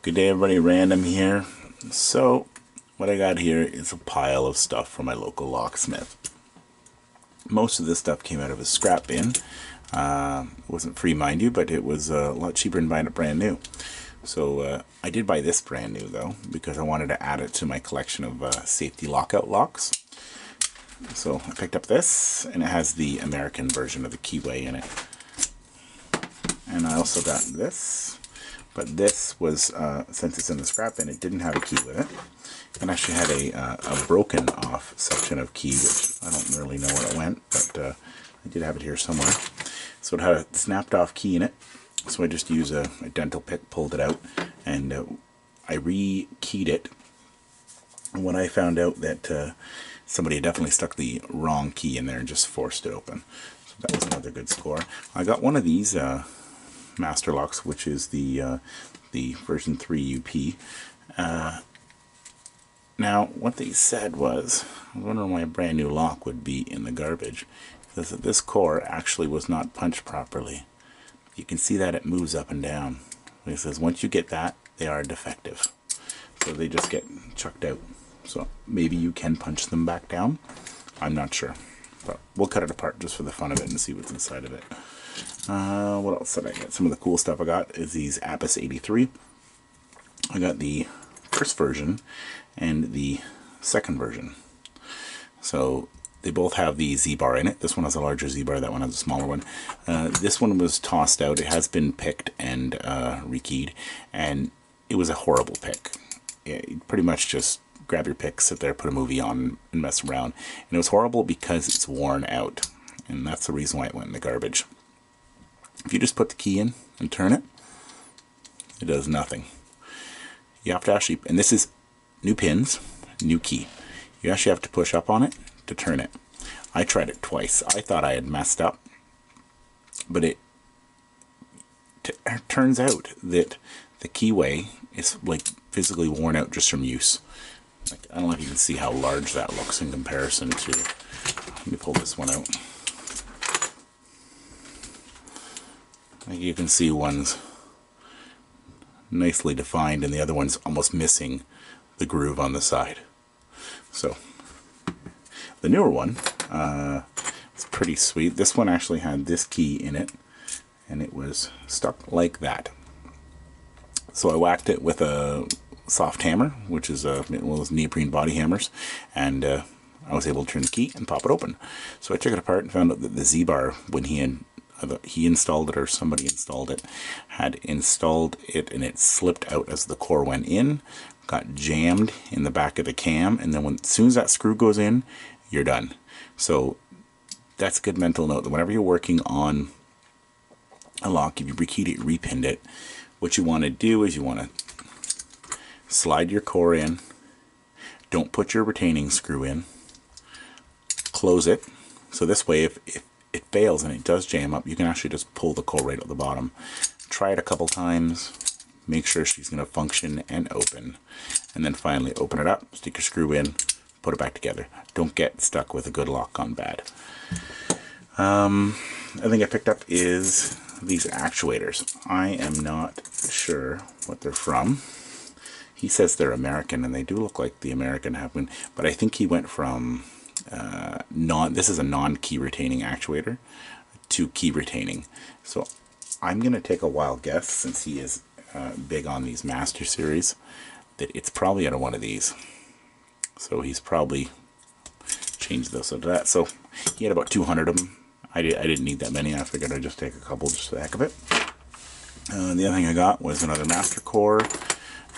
Good day everybody, Random here. So what I got here is a pile of stuff from my local locksmith. Most of this stuff came out of a scrap bin. It wasn't free, mind you, but it was a lot cheaper than buying it brand new. So I did buy this brand new though, because I wanted to add it to my collection of safety lockout locks. So I picked up this, and it has the American version of the keyway in it. And I also got this. But this was, since it's in the scrap bin, it didn't have a key with it. It actually had a broken off section of key, which I don't really know where it went, but I did have it here somewhere. So it had a snapped off key in it. So I just used a dental pick, pulled it out, and I re-keyed it. And when I found out that somebody had definitely stuck the wrong key in there and just forced it open. So that was another good score. I got one of these master locks, which is the version 3 UP. Now what they said was, I was wondering why a brand new lock would be in the garbage. It says that this core actually was not punched properly. You can see that it moves up and down. It says once you get that, they are defective, so they just get chucked out. So maybe you can punch them back down, I'm not sure, but we'll cut it apart just for the fun of it and see what's inside of it. What else did I get? Some of the cool stuff I got is these Apis 83. I got the first version and the second version. So they both have the Z-bar in it. This one has a larger Z-bar, that one has a smaller one. This one was tossed out. It has been picked and rekeyed, and it was a horrible pick. You pretty much just grab your pick, sit there, put a movie on, and mess around. And it was horrible because it's worn out, and that's the reason why it went in the garbage. If you just put the key in and turn it, it does nothing. You have to actually, and this is new pins, new key. You actually have to push up on it to turn it. I tried it twice. I thought I had messed up, but it turns out that the keyway is like physically worn out just from use. Like, I don't know if you can see how large that looks in comparison to, let me pull this one out. Like, you can see one's nicely defined and the other one's almost missing the groove on the side. So the newer one is pretty sweet. This one actually had this key in it, and it was stuck like that. So I whacked it with a soft hammer, which is one of those neoprene body hammers, and I was able to turn the key and pop it open. So I took it apart and found out that the Z-bar, when he installed it, or somebody installed it, had installed it, and it slipped out as the core went in, got jammed in the back of the cam, and then as soon as that screw goes in, you're done. So that's a good mental note, that whenever you're working on a lock, if you rekeyed it, repinned it, what you want to do is you want to slide your core in, don't put your retaining screw in, close it, so this way if it fails and it does jam up, you can actually just pull the core right out the bottom. Try it a couple times, make sure she's going to function and open, and then finally open it up, stick your screw in, put it back together. Don't get stuck with a good lock gone bad. I think I picked up is these actuators. I am not sure what they're from. He says they're American, and they do look like the American have been, but I think he went from this is a non-key retaining actuator to key retaining. So I'm gonna take a wild guess, since he is big on these Master Series, that it's probably out of one of these. So he's probably changed this to that. So he had about 200 of them. I didn't need that many. I figured I'd just take a couple just for the heck of it. The other thing I got was another Master Core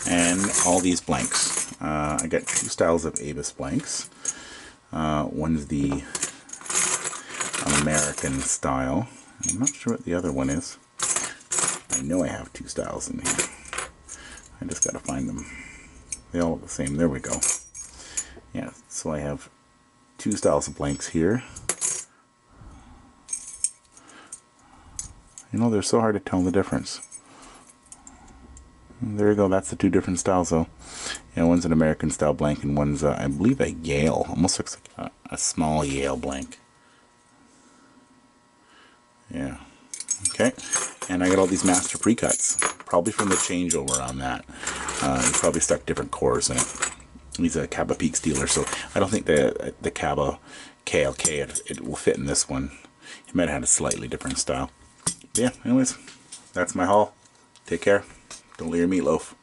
and all these blanks. I got two styles of Apis blanks. One's the American style. I'm not sure what the other one is. I know I have two styles in here. I just gotta find them. They all look the same. There we go. Yeah, so I have two styles of blanks here. You know, they're so hard to tell the difference. There you go, that's the two different styles though. Yeah, one's an American style blank, and one's, I believe, a Yale. Almost looks like a small Yale blank. Yeah. Okay, and I got all these master pre-cuts. probably from the changeover on that. He probably stuck different cores in it. He's a Caba Peak Steeler, so I don't think the Caba KLK it will fit in this one. He might have had a slightly different style. But yeah, anyways, that's my haul. Take care. Don't leave your meatloaf.